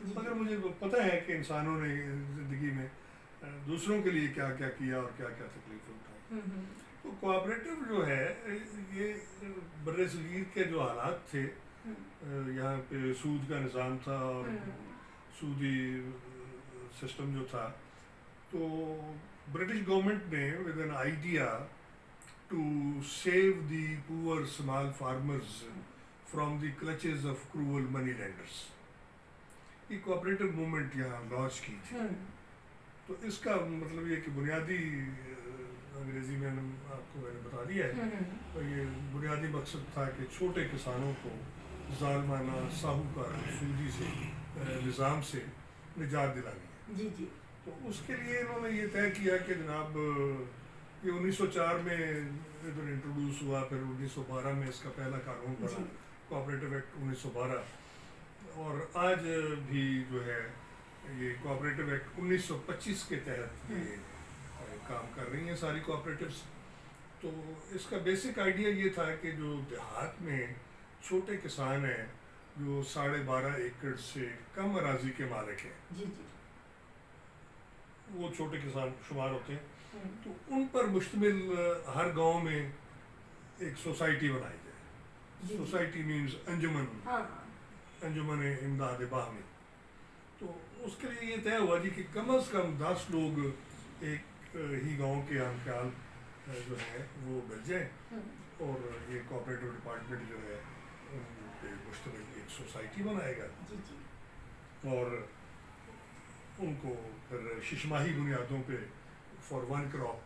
مگر مجھے پتہ ہے کہ انسانوں نے زندگی میں دوسروں کے لیے کیا کیا کیا اور کیا کیا تکلیفیں اٹھائی. تو کوآپریٹو جو ہے یہ بر صغیر کے جو حالات تھے یہاں پہ سود کا نظام تھا اور سودی سسٹم جو تھا, تو برٹش گورنمنٹ نے with an idea to save the poor small farmers from the clutches of cruel money lenders, یہ کوآپریٹو موومنٹ یہاں لانچ کی تھی. تو اس کا مطلب یہ کہ بنیادی انگریزی میں آپ کو میں نے بتا دیا ہے, اور یہ بنیادی مقصد تھا کہ چھوٹے کسانوں کو ظالمانہ ساہوکار سودی سے نظام سے نجات دلانی ہے. تو اس کے لیے انہوں نے یہ طے کیا کہ جناب یہ 1904 میں ادھر انٹروڈیوس ہوا, پھر 1912 میں اس کا پہلا قانون بنا کوآپریٹو ایکٹ 1912, اور آج بھی جو ہے یہ کوآپریٹو ایکٹ 1925 کے تحت یہ کام کر رہی ہیں ساری کوآپریٹوز. تو اس کا بیسک آئیڈیا یہ تھا کہ جو دیہات میں چھوٹے کسان ہیں جو 12.5 ایکڑ سے کم اراضی کے مالک ہیں, وہ چھوٹے کسان شمار ہوتے ہیں, تو ان پر مشتمل ہر گاؤں میں ایک سوسائٹی بنائی جائے. سوسائٹی مینز انجمن امداد باہمی. تو اس کے لیے یہ طے ہوا جی کہ کم از کم 10 لوگ ایک ہی گاؤں کے ہم خیال جو ہے وہ مل جائیں, اور یہ کوآپریٹو ڈپارٹمنٹ جو ہے ان پہ مشتمل ایک سوسائٹی بنائے گا, اور ان کو پھر ششماہی بنیادوں پہ فار ون کراپ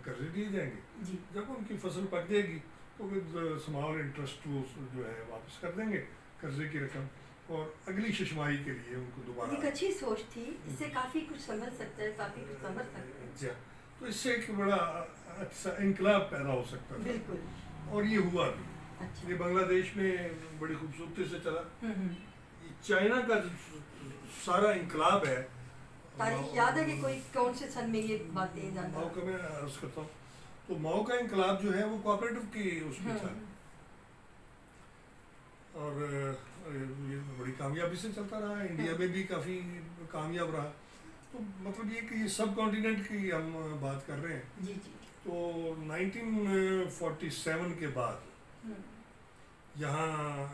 قرضے دیے جائیں گے. جب ان کی فصل پک جائے گی تو ود اسمال انٹرسٹ وہ جو ہے واپس کر دیں گے قرضے کی رقم, اور اگلی ششماہی کے لیے ان کو دوبارہ. ایک اچھی سوچ تھی, اس سے کافی کچھ سمجھ سکتا ہے, کافی کچھ سمجھ سکتے ہیں. جی, تو اس سے ایک بڑا اچھا انقلاب پیدا ہو سکتا تھا. بالکل, اور یہ ہوا بھی. یہ بنگلہ دیش میں بڑی خوبصورتی سے چلا. چائنا کا سارا انقلاب ہے, تاریخ یاد ہے کہ کوئی کون سے سن میں یہ باتیں زیادہ. ماؤ کا میں عرض کرتا ہوں, تو ماؤ کا انقلاب جو ہے وہ کوآپریٹو کی اس میں تھا, اور یہ بڑی کامیابی سے چلتا رہا. انڈیا میں بھی کافی کامیاب رہا. تو مطلب یہ کہ یہ سب کانٹیننٹ کی ہم بات کر رہے ہیں. تو 1947 کے بعد یہاں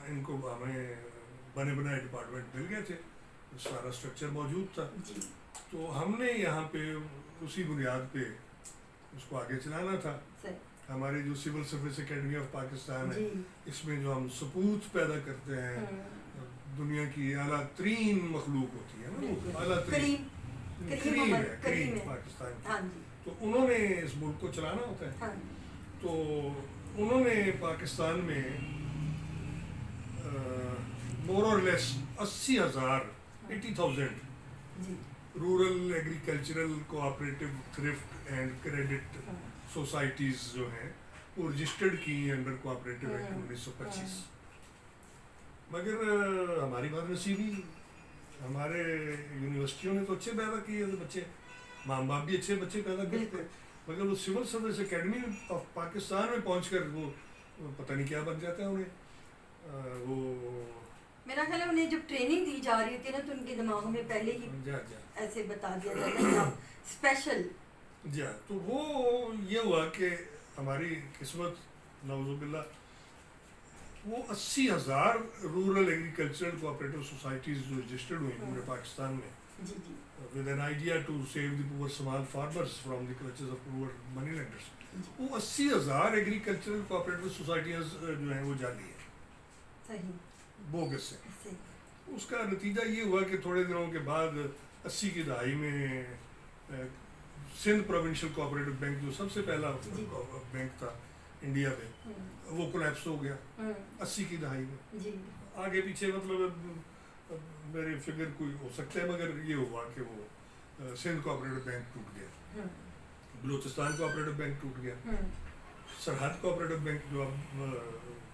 ان کو ہمیں بنے بنائے ڈپارٹمنٹ مل گئے تھے, سارا اسٹرکچر موجود تھا. تو ہم نے یہاں پہ اسی بنیاد پہ اس کو آگے چلانا تھا. ہماری جو civil service academy of Pakistan ہے, اس میں جو ہم سپوت پیدا کرتے ہیں, دنیا کی اعلیٰ ترین مخلوق ہوتی ہے نا, اعلیٰ ترین کریم پاکستان کی, تو انہوں نے اس ملک کو چلانا ہوتا ہے. تو انہوں نے پاکستان میں مور اور لیس 80,000 rural agricultural cooperative thrift and credit societies جو ہیں وہ رجسٹرڈ کی ہیں انڈر کوآپریٹو ایکٹ 1925. مگر ہماری بات نصیبی, ہمارے یونیورسٹیوں نے تو اچھے پیدا کیے تھے بچے, ماں باپ بھی اچھے بچے پیدا کرتے, مگر وہ civil service academy of Pakistan میں پہنچ کر وہ پتہ نہیں کیا بن جاتا ہے انہیں. وہ میرا خیال ہے انہیں جب ٹریننگ دی جا رہی ہوتی ہے نا, تو ان کے دماغوں میں پہلے ہی ایسے بتا دیا جاتا ہے اسپیشل. جی ہاں, تو وہ یہ ہوا کہ ہماری قسمت نعوذ باللہ وہ 80,000 رورل ایگریکلچرل کوآپریٹو سوسائٹیز جو رجسٹرڈ ہوئی پورے پاکستان میں, with an idea to save the poor small farmers from the clutches of poor money lenders. وہ 80,000 ایگریکلچرل کوآپریٹو سوسائٹیز جو ہیں وہ جعلی ہیں, بوگس ہیں. اس کا نتیجہ یہ ہوا کہ تھوڑے دنوں کے بعد 80 کی دہائی میں سندھ پروونشل کوآپریٹو بینک جو سب سے پہلا بینک تھا انڈیا میں, وہ کولیپس ہو گیا 80 کی دہائی میں. آگے پیچھے مطلب میرے فگر کوئی ہو سکتا ہے, مگر یہ ہوا کہ وہ سندھ کوآپریٹو بینک ٹوٹ گیا, بلوچستان کوآپریٹو بینک ٹوٹ گیا, سرحد کوآپریٹو بینک جو اب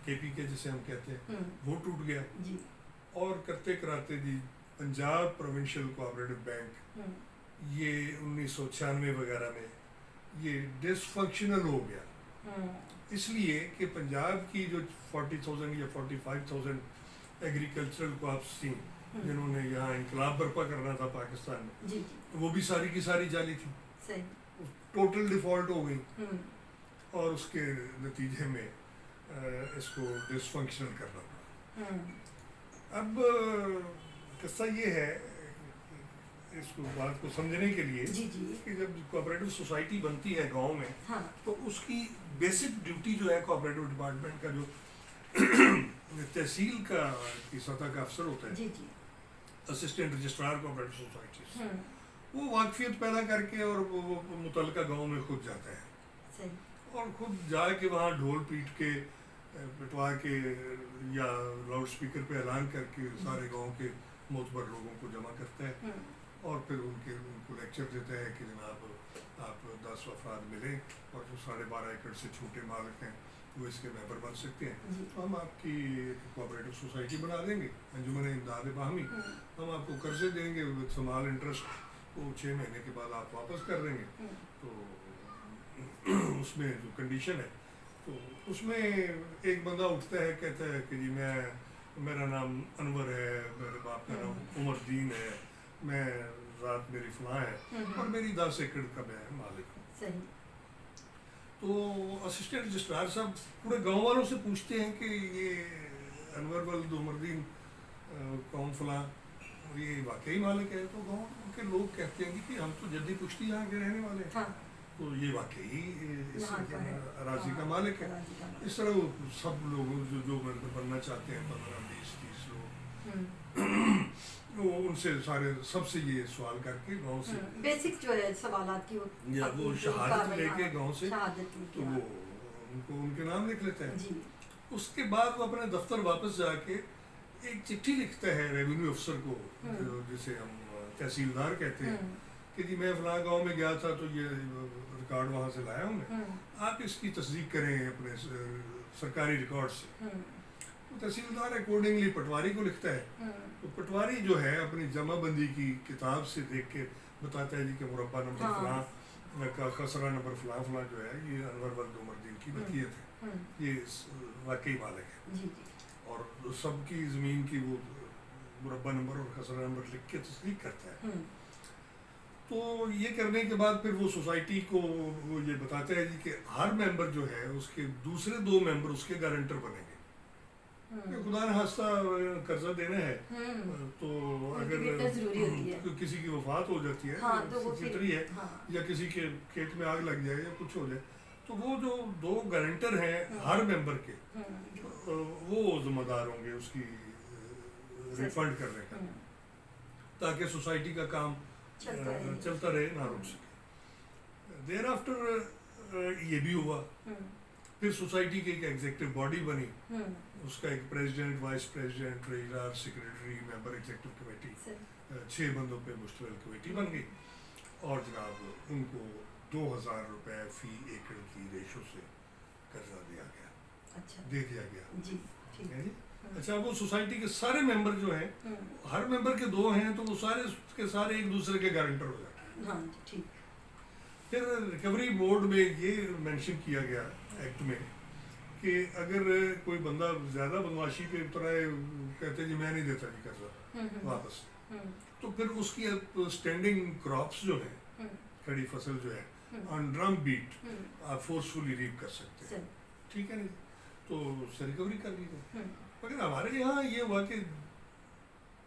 کے پی کے جسے ہم کہتے ہیں وہ ٹوٹ گیا, اور کرتے کراتے جی پنجاب پروونشل کوآپریٹو بینک یہ 1996 وغیرہ میں یہ ڈس فنکشنل ہو گیا, اس لیے کہ پنجاب کی جو 40,000 یا 45,000 ایگریکلچرل کراپس تھیں جنہوں نے یہاں انقلاب برپا کرنا تھا پاکستان میں، جی جی وہ بھی ساری کی ساری جعلی تھی، صحیح ٹوٹل ڈیفالٹ ہو گئی، اور اس کے نتیجے میں اس کو ڈس فنکشنل کرنا پڑا۔ اب قصہ یہ ہے اس کو بات کو سمجھنے کے لیے جی جی کہ جب کوآپریٹو سوسائٹی بنتی ہے گاؤں میں، ہاں تو اس کی بیسک ڈیوٹی جو ہے کوآپریٹو ڈپارٹمنٹ کا جو تحصیل کی سطح کا افسر ہوتا ہے، جی جی اسسٹنٹ رجسٹرار کوآپریٹو سوسائٹیز، وہ واقفیت پیدا کر کے اور وہ متعلقہ گاؤں میں خود جاتا ہے، صحیح اور خود جا کے وہاں ڈھول پیٹ کے پٹوا کے یا لاؤڈ اسپیکر پہ اعلان کر کے سارے گاؤں کے معتبر لوگوں کو جمع کرتا ہے، اور پھر ان کو لیکچر دیتا ہے کہ جناب آپ 10 افراد ملیں اور جو 12.5 ایکڑ سے چھوٹے مالک ہیں وہ اس کے ممبر بن سکتے ہیں، تو ہم آپ کی کوآپریٹو سوسائٹی بنا دیں گے، انجمن امداد باہمی، ہم آپ کو قرضے دیں گے وتھ سمال انٹرسٹ، وہ 6 مہینے کے بعد آپ واپس کر دیں گے۔ تو اس میں جو کنڈیشن ہے، تو اس میں ایک بندہ اٹھتا ہے، کہتا ہے کہ جی میرا نام انور ہے، میرے باپ کا نام عمر الدین ہے، میں ذات میری فلاں ہے، اور میری 10 ایکڑ کا میں مالک ہوں۔ صحیح تو اسسٹنٹ رجسٹرار صاحب پورے گاؤں والوں سے پوچھتے ہیں کہ یہ انور ولد عمر الدین کون فلاں یہ واقعی مالک ہے؟ تو گاؤں کے لوگ کہتے ہیں کہ ہم تو جدی پشتی یہاں کے رہنے والے ہیں، تو یہ واقعی اس اراضی کا مالک ہے۔ اس طرح وہ سب لوگ جو بننا چاہتے ہیں 15 20 30 لوگ، وہ ان سے سارے سب سے یہ سوال کر کے گاؤں سے بیسک جو ہے سوالات کی وہ شہادت لے کے گاؤں سے، تو وہ ان کے نام لکھ لیتا ہے۔ جی اس کے بعد وہ اپنے دفتر واپس جا کے ایک چٹھی لکھتا ہے ریونیو افسر کو، جسے ہم تحصیلدار کہتے ہیں، کہ جی میں فلاں گاؤں میں گیا تھا تو یہ ریکارڈ وہاں سے لایا ہوں میں، آپ اس کی تصدیق کریں اپنے سرکاری ریکارڈ سے۔ تو تحصیلدار اکارڈنگلی پٹواری کو لکھتا ہے، تو پٹواری جو ہے اپنی جمع بندی کی کتاب سے دیکھ کے بتاتا ہے جی کہ مربع نمبر فلاں کا خسرہ نمبر فلاں فلاں جو ہے یہ انور ولد عمر الدین کی ملکیت ہے، یہ واقعی مالک ہے، اور سب کی زمین کی وہ مربع نمبر اور خسرہ نمبر لکھ کے تصدیق کرتا ہے۔ تو یہ کرنے کے بعد پھر وہ سوسائٹی کو وہ یہ بتاتا ہے جی کہ ہر ممبر جو ہے اس کے دوسرے 2 ممبر اس کے گارنٹر بنیں گے، خدا نہ خواستہ قرضہ دینا ہے تو اگر کسی کی وفات ہو جاتی ہے، فطری ہے، یا کسی کے کھیت میں آگ لگ جائے یا کچھ ہو جائے، تو وہ جو 2 گارنٹر ہیں ہر ممبر کے، وہ ذمہ دار ہوں گے اس کی ریفنڈ کرنے کا، تاکہ سوسائٹی کا کام چلتا رہے، نہ رک سکے۔ دیر آفٹر یہ بھی ہوا، پھر سوسائٹی کی ایک ایگزیکٹو باڈی بنی، اس کا ایک پریزیڈنٹ، وائس پریزیڈنٹ، ٹریجرر، سیکریٹری، ممبر ایگزیکٹو کمیٹی، 6 بندوں پہ مشتمل کمیٹی بن گئی، اور جناب ان کو 2000 روپے فی ایکڑ کی ریشو سے قرضہ دیا گیا، دے دیا گیا۔ جی اچھا، وہ سوسائٹی کے سارے ممبر جو ہیں، ہر ممبر کے 2 ہیں، تو وہ سارے کے سارے ایک دوسرے کے گارنٹر ہو جاتے ہیں۔ پھر ریکوری بورڈ میں یہ مینشن کیا گیا ایکٹ میں کہ اگر کوئی بندہ زیادہ بدمعاشی پہ اترا ہے، کہتے جی میں نہیں دیتا جی قرضہ واپس، تو پھر اس کی اسٹینڈنگ کراپس جو ہیں، کھڑی فصل جو ہے، آن ڈرم بیٹ آپ فورسفلی ریپ کر سکتے ہیں، ٹھیک ہے نا، تو اس سے ریکوری کر لی گئی۔ مگر ہمارے یہاں یہ ہوا کہ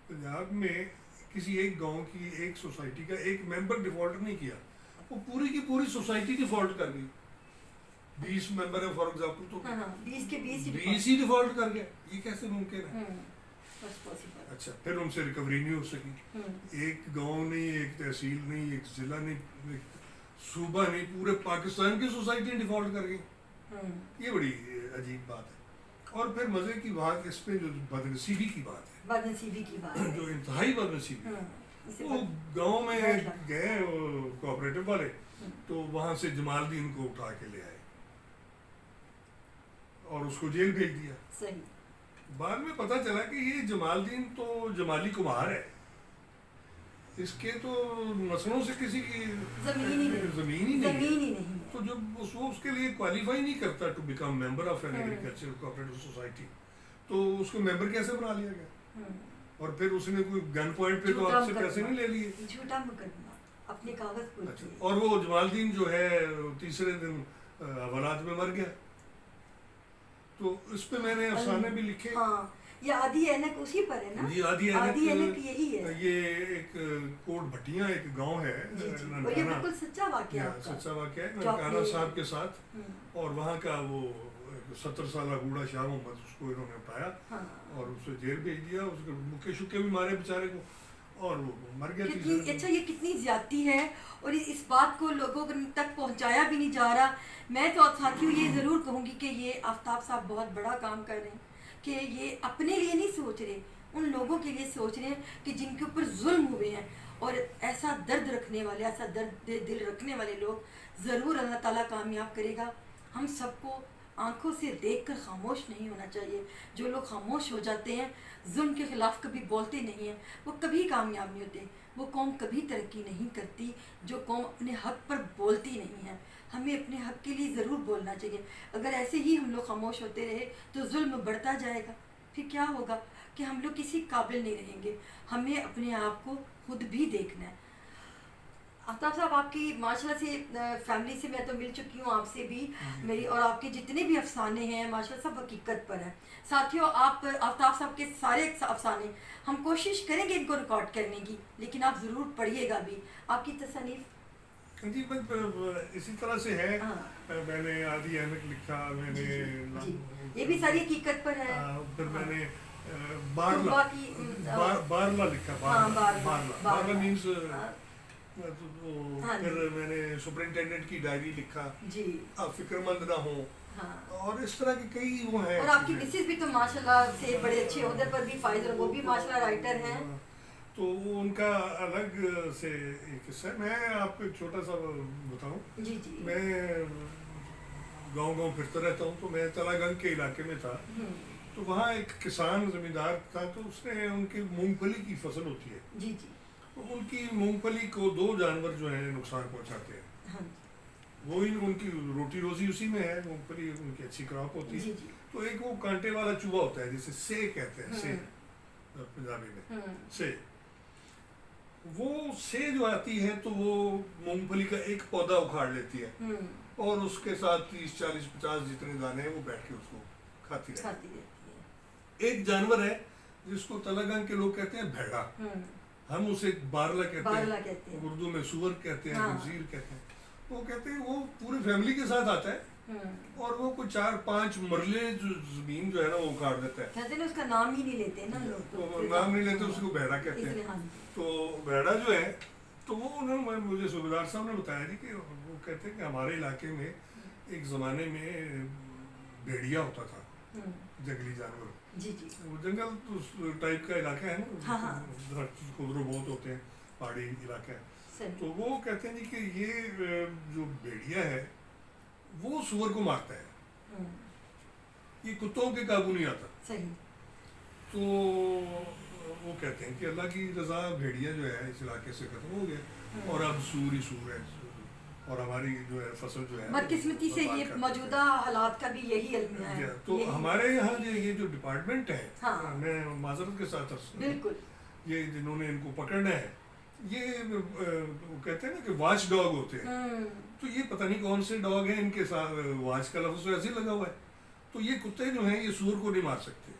پنجاب میں کسی ایک گاؤں کی ایک سوسائٹی کا ایک ممبر ڈیفالٹ نہیں کیا، وہ پوری کی پوری سوسائٹی ڈیفالٹ کر گئی۔ 20 ممبر ہے فار ایگزامپل، تو 20 کے 20 ہی ڈیفالٹ کر گیا، یہ کیسے ممکن ہے؟ اچھا، پھر ان سے ریکوری نہیں ہو سکی، ایک گاؤں نہیں، ایک تحصیل نہیں، ایک ضلع نہیں، ایک صوبہ نہیں، پورے پاکستان کی سوسائٹی ڈیفالٹ کر گئی۔ یہ بڑی عجیب بات ہے۔ اور پھر مزے کی بات اس پہ جو بدنصیبی کی بات ہے، جو انتہائی بدنصیبی، وہ گاؤں میں گئے کوآپریٹو والے، تو وہاں سے جمال الدین کو اٹھا کے لے آئے اور اس کو جیل بھیج دیا۔ بعد میں پتہ چلا کہ یہ جمال الدین تو جمالی کمار ہے، اس کے تو نسلوں سے کسی کی زمین ہی نہیں ہے، تو جب وہ اس کے لیے کوالیفائی نہیں کرتا to become member of an agriculture cooperative society, تو اس کو ممبر کیسے بنا لیا گیا؟ اور پھر اس نے کوئی گن پوائنٹ پہ تو آپ سے پیسے نہیں لے لیے؟ جھوٹا مقدمہ، اپنے کاغذ پور اچھا، اور وہ جمال الدین جو ہے تیسرے دن حوالات میں مر گیا. تو اس پہ میں نے افسانے بھی لکھے. ہاں، یہ آدھی اینک اسی پر ہے نا؟ جی، آدھی اینک اینک یہی ہے. یہ ایک کوٹ بھٹیاں ایک گاؤں ہے جی جی، اور یہ بالکل سچا واقعہ ہے آپ کا. سچا واقعہ ہے ننکانہ صاحب کے ساتھ. اور وہاں کا وہ 70 سالہ بوڑھا شاہ محمد، اس کو انہوں نے اٹھایا اور اسے جیل بھیج دیا. اس کے مکے شکے بھی مارے بیچارے کو اور وہ مر گیا. اچھا، یہ کتنی زیادتی ہے اور اس بات کو لوگوں تک پہنچایا بھی نہیں جا رہا. میں تو ساتھیوں یہ ضرور کہوں گی کہ یہ آفتاب صاحب بہت بڑا کام کر رہے ہیں کہ یہ اپنے لیے نہیں سوچ رہے، ان لوگوں کے لیے سوچ رہے ہیں کہ جن کے اوپر ظلم ہوئے ہیں. اور ایسا درد رکھنے والے، ایسا درد دل رکھنے والے لوگ ضرور اللہ تعالیٰ کامیاب کرے گا. ہم سب کو آنکھوں سے دیکھ کر خاموش نہیں ہونا چاہیے. جو لوگ خاموش ہو جاتے ہیں، ظلم کے خلاف کبھی بولتے نہیں ہیں، وہ کبھی کامیاب نہیں ہوتے. وہ قوم کبھی ترقی نہیں کرتی جو قوم اپنے حق پر بولتی نہیں ہے. ہمیں اپنے حق کے لیے ضرور بولنا چاہیے. اگر ایسے ہی ہم لوگ خاموش ہوتے رہے تو ظلم بڑھتا جائے گا. پھر کیا ہوگا کہ ہم لوگ کسی قابل نہیں رہیں گے. ہمیں اپنے آپ کو خود بھی دیکھنا ہے. آفتاب صاحب، آپ کی ماشاء اللہ سے فیملی سے میں تو مل چکی ہوں، آپ سے بھی میری، اور آپ کے جتنے بھی افسانے ہیں ماشاء اللہ سب حقیقت پر ہیں. ساتھیوں، آپ آفتاب صاحب کے سارے افسانے ہم کوشش کریں گے ان کو ریکارڈ کرنے کی، لیکن آپ ضرور پڑھیے گا بھی. آپ کی تصانیف جی اسی طرح سے ہے. میں نے آدھی اینک لکھا، میں نے یہ بھی ساری حقیقت پر ہے. پھر میں نے بارلا لکھا. بارلا مینس پھر میں نے سپرنٹینڈنٹ کی ڈائری لکھا، آپ فکر مند نہ ہوں. اور اس طرح کے کئی وہ ہیں. اور آپ کی مسز بھی تو ماشاءاللہ سے بڑے اچھے عہدے پر بھی فائز، اور وہ بھی ماشاءاللہ رائٹر ہیں. تو وہ ان کا الگ سے ایک قصہ ہے. میں آپ کو ایک چھوٹا سا بتاؤں. جی جی. میں گاؤں پھرتا رہتا ہوں. تو میں تلا گنگ کے علاقے میں تھا. تو وہاں ایک کسان زمیندار تھا. تو اس نے ان کی مونگ پھلی کی فصل ہوتی ہے. جی جی. تو ان کی مونگ پھلی کو 2 جانور جو ہیں نقصان پہنچاتے ہیں. وہی ان کی روٹی روزی اسی میں ہے. مونگ پھلی ان کی اچھی کراپ ہوتی ہے. تو ایک وہ کانٹے والا چوہا ہوتا ہے جسے سے کہتے ہیں، سے پنجابی میں سے. وہ سے جو آتی ہے تو وہ مونگ پھلی کا ایک پودا اکھاڑ لیتی ہے اور اس کے ساتھ 30 40 50 جتنے دانے ہیں وہ بیٹھ کے اس کو کھاتی رہتی ہے. ایک جانور ہے جس کو تلنگانہ کے لوگ کہتے ہیں بھیڑا. ہم اسے بارلا کہتے ہیں، اردو میں سور کہتے ہیں، خنزیر کہتے ہیں. وہ کہتے ہیں وہ پوری فیملی کے ساتھ آتا ہے اور وہ کوئی 4-5 مرلے جو زمین جو ہے نا وہ اکھاڑ دیتا ہے. کہتے ہیں اس کا نام ہی نہیں لیتے نا لوگ، نام نہیں لیتے، اس کو بھیڑا کہتے ہیں. تو بھیڑا جو ہے تو وہ انہوں نے مجھے صوبیدار صاحب نے بتایا جی کہ وہ کہتے ہیں کہ ہمارے علاقے میں ایک زمانے میں بھیڑیا ہوتا تھا، جنگلی جانور. جی جی. وہ جنگل ٹائپ کا علاقہ ہے نا، درخت خضرو بہت ہوتے ہیں، پہاڑی علاقہ ہے. تو وہ کہتے ہیں جی کہ یہ جو بھیڑیا ہے وہ سور کو مارتا ہے، یہ کتوں کے قابو نہیں آتا. تو وہ کہتے ہیں کہ اللہ کی رضا بھیڑیا جو ہے اس علاقے سے ختم ہو گیا اور اب سور ہی سور ہے. اور ہماری جو ہے فصل جو ہے بدقسمتی سے یہ موجودہ حالات کا بھی یہی علم ہے. تو ہمارے یہاں یہ جو ڈپارٹمنٹ ہے، میں معذرت کے ساتھ بالکل یہ جنہوں نے ان کو پکڑنا ہے، یہ کہتے ہیں نا کہ واچ ڈاگ ہوتے ہیں. تو یہ پتہ نہیں کون سے ڈاگ ہیں، ان کے ساتھ واچ کا لفظ ایسے ہی لگا ہوا ہے. تو یہ کتے جو ہیں یہ سور کو نہیں مار سکتے.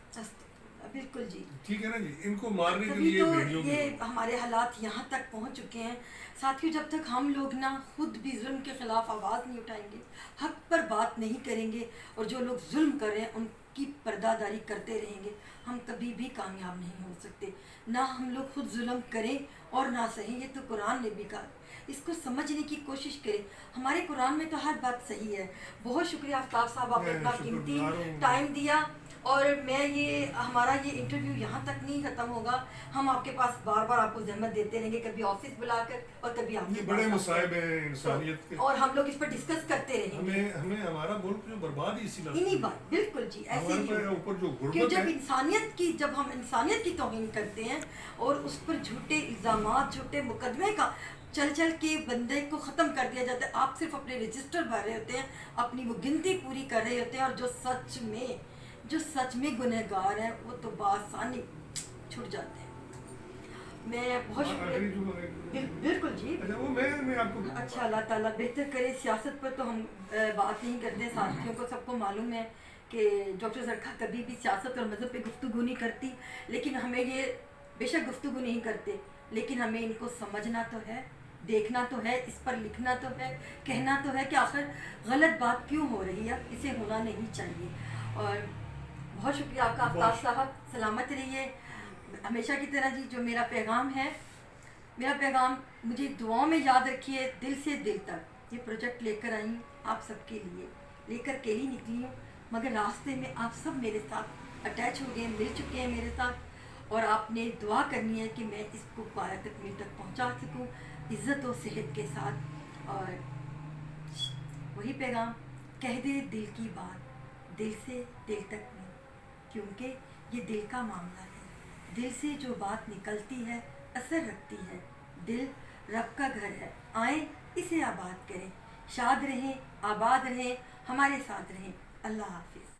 بالکل جی، ٹھیک ہے نا جی. ان کو مارنے کے لیے بھیڑیوں کی یہ ہمارے حالات یہاں تک پہنچ چکے ہیں. ساتھیوں، جب تک ہم لوگ نہ خود بھی ظلم کے خلاف آواز نہیں اٹھائیں گے، حق پر بات نہیں کریں گے، اور جو لوگ ظلم کر رہے ہیں ان کی پردہ داری کرتے رہیں گے، ہم کبھی بھی کامیاب نہیں ہو سکتے. نہ ہم لوگ خود ظلم کریں اور نہ سہیں. یہ تو قرآن نے بھی کہا. اس کو سمجھنے کی کوشش کریں. ہمارے قرآن میں تو ہر بات صحیح ہے. بہت شکریہ آفتاب صاحب، آپ نے اپنا قیمتی ٹائم دیا. اور میں ہمارا یہ انٹرویو یہاں تک نہیں ختم ہوگا. ہم آپ کے پاس بار بار آپ کو زحمت دیتے رہیں گے، کبھی آفس بلا کر اور کبھی آپ کے بڑے مصائب ہیں انسانیت کے، اور ہم لوگ اس پر ڈسکس کرتے رہیں گے. ہمیں ہمارا ملک جو برباد ہی اسی انہی بات. بالکل جی، ایسے ہی کہ جب ہم انسانیت کی توہین کرتے ہیں اور اس پر جھوٹے الزامات، جھوٹے مقدمے کا چل کے بندے کو ختم کر دیا جاتا ہے. آپ صرف اپنے رجسٹر بھر رہے ہوتے ہیں، اپنی وہ گنتی پوری کر رہے ہوتے ہیں، اور جو سچ میں گنہگار ہیں وہ تو بآسانی چھٹ جاتے ہیں. میں بہت آخری جو بالکل جی. اچھا وہ میں آپ کو اچھا اللہ تعالیٰ بہتر کرے. سیاست پر تو ہم بات نہیں کرتے. ساتھیوں کو سب کو معلوم ہے کہ ڈاکٹر زرخا کبھی بھی سیاست اور مذہب پہ گفتگو نہیں کرتی، لیکن ہمیں یہ بے شک گفتگو نہیں کرتے، لیکن ہمیں ان کو سمجھنا تو ہے، دیکھنا تو ہے، اس پر لکھنا تو ہے، کہنا تو ہے کہ آخر غلط بات کیوں ہو رہی ہے، اسے ہونا نہیں چاہیے. اور بہت شکریہ آپ کا آفتاب صاحب. سلامت رہیے ہمیشہ کی طرح. جی جو میرا پیغام ہے، میرا پیغام مجھے دعاؤں میں یاد رکھیے. دل سے دل تک یہ پروجیکٹ لے کر آئی ہوں آپ سب کے لیے، لے کر کے ہی نکلی ہوں، مگر راستے میں آپ سب میرے ساتھ اٹیچ ہو گئے، مل چکے ہیں میرے ساتھ، اور آپ نے دعا کرنی ہے کہ میں اس کو پارا تکمیل تک پہنچا سکوں عزت و صحت کے ساتھ. اور وہی پیغام، کہہ دے دل کی بات دل سے دل تک میں، کیونکہ یہ دل کا معاملہ ہے. دل سے جو بات نکلتی ہے اثر رکھتی ہے. دل رب کا گھر ہے، آئیں اسے آباد کریں. شاد رہیں، آباد رہیں، ہمارے ساتھ رہیں. اللہ حافظ.